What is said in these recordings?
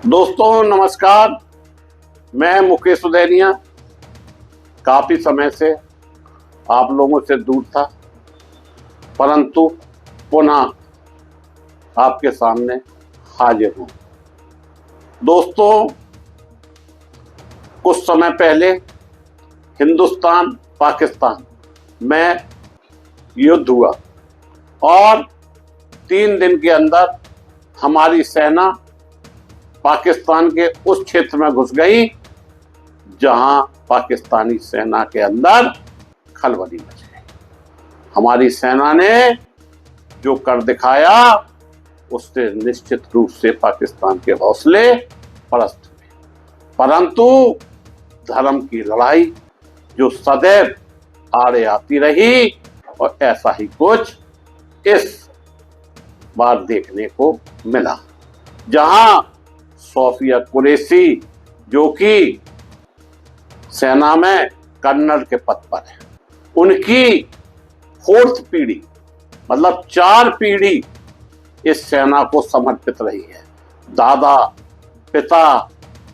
दोस्तों नमस्कार। मैं मुकेश सुदैनिया काफी समय से आप लोगों से दूर था, परंतु पुनः आपके सामने हाजिर हूं। दोस्तों, कुछ समय पहले हिंदुस्तान पाकिस्तान में युद्ध हुआ और 3 दिन के अंदर हमारी सेना पाकिस्तान के उस क्षेत्र में घुस गई जहां पाकिस्तानी सेना के अंदर खलबली मच गई। हमारी सेना ने जो कर दिखाया उससे निश्चित रूप से पाकिस्तान के हौसले पस्त हुए, परंतु धर्म की लड़ाई जो सदैव आड़े आती रही और ऐसा ही कुछ इस बार देखने को मिला, जहां सोफिया कुरैशी जो कि सेना में कर्नल के पद पर है, उनकी 4th पीढ़ी मतलब 4 पीढ़ी इस सेना को समर्पित रही है। दादा, पिता,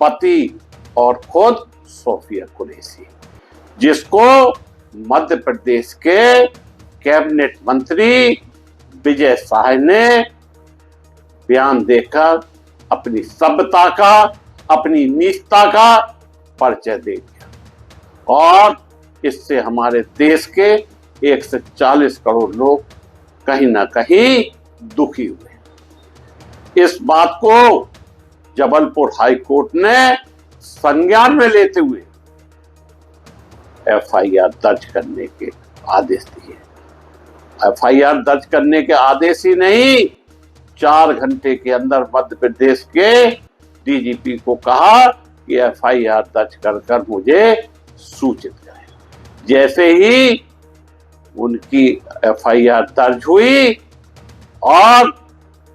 पति और खुद सोफिया कुरैशी, जिसको मध्य प्रदेश के कैबिनेट मंत्री विजय शाह ने बयान देकर अपनी सभ्यता का, अपनी निष्ठा का परिचय दे दिया और इससे हमारे देश के 140 करोड़ लोग कहीं ना कहीं दुखी हुए। इस बात को जबलपुर हाई कोर्ट ने संज्ञान में लेते हुए FIR दर्ज करने के आदेश दिए। FIR दर्ज करने के आदेश ही नहीं, 4 घंटे के अंदर मध्य प्रदेश के DGP को कहा कि FIR दर्ज कर मुझे सूचित करें। जैसे ही उनकी FIR दर्ज हुई और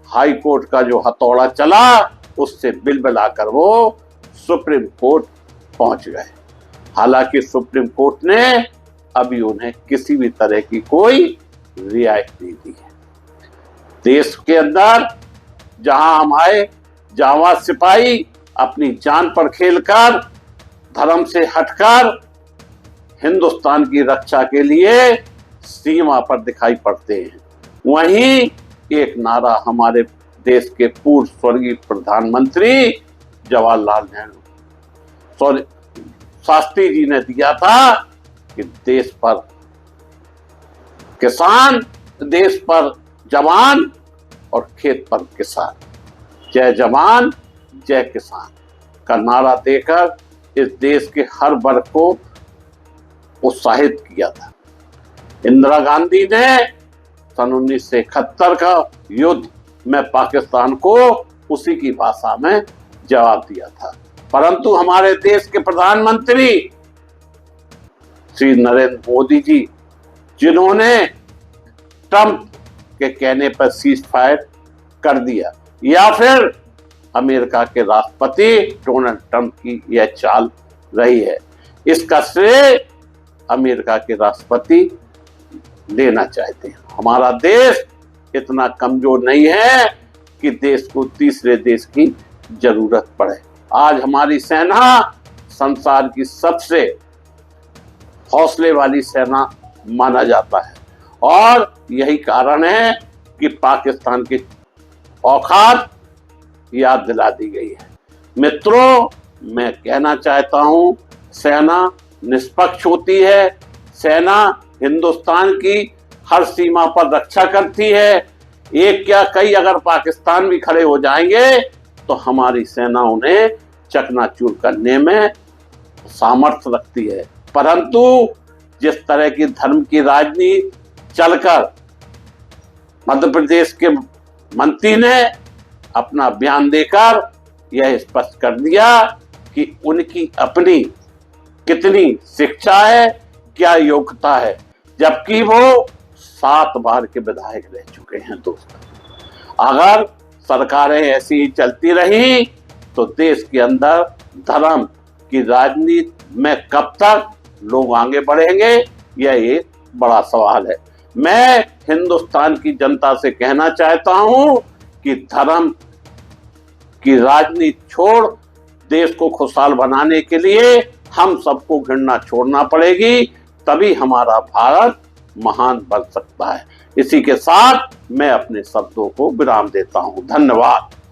हाई कोर्ट का जो हथौड़ा चला उससे बिलबिलाकर वो सुप्रीम कोर्ट पहुंच गए। हालांकि सुप्रीम कोर्ट ने अभी उन्हें किसी भी तरह की कोई रियायत नहीं दी है। देश के अंदर जहां हमारे जांबाज सिपाही अपनी जान पर खेलकर, धर्म से हटकर हिंदुस्तान की रक्षा के लिए सीमा पर दिखाई पड़ते हैं, वहीं एक नारा हमारे देश के पूर्व स्वर्गीय प्रधानमंत्री जवाहरलाल नेहरू शास्त्री जी ने दिया था कि देश पर किसान, देश पर जवान और खेत पर किसान, जय जवान जय किसान का नारा देकर इस देश के हर वर्ग को उत्साहित किया था। इंदिरा गांधी ने सन 1971 का युद्ध में पाकिस्तान को उसी की भाषा में जवाब दिया था, परंतु हमारे देश के प्रधानमंत्री श्री नरेंद्र मोदी जी, जिन्होंने ट्रंप के कहने पर सीज फायर कर दिया, या फिर अमेरिका के राष्ट्रपति डोनाल्ड ट्रंप की यह चाल रही है, इसका श्रेय अमेरिका के राष्ट्रपति लेना चाहते हैं। हमारा देश इतना कमजोर नहीं है कि देश को तीसरे देश की जरूरत पड़े। आज हमारी सेना संसार की सबसे हौसले वाली सेना माना जाता है और यही कारण है कि पाकिस्तान की औकात याद दिला दी गई है। मित्रों, मैं कहना चाहता हूं, सेना निष्पक्ष होती है, सेना हिंदुस्तान की हर सीमा पर रक्षा करती है। एक क्या कई अगर पाकिस्तान भी खड़े हो जाएंगे तो हमारी सेना उन्हें चकनाचूर करने में सामर्थ्य रखती है, परंतु जिस तरह की धर्म की राजनीति चलकर मध्य प्रदेश के मंत्री ने अपना बयान देकर यह स्पष्ट कर दिया कि उनकी अपनी कितनी शिक्षा है, क्या योग्यता है, जबकि वो 7 बार के विधायक रह चुके हैं। दोस्तों, अगर सरकारें ऐसी ही चलती रही तो देश के अंदर धर्म की राजनीति में कब तक लोग आगे बढ़ेंगे, यह एक बड़ा सवाल है। मैं हिंदुस्तान की जनता से कहना चाहता हूं कि धर्म कि राजनीति छोड़ देश को खुशहाल बनाने के लिए हम सबको घृणा छोड़ना पड़ेगी, तभी हमारा भारत महान बन सकता है। इसी के साथ मैं अपने शब्दों को विराम देता हूं। धन्यवाद।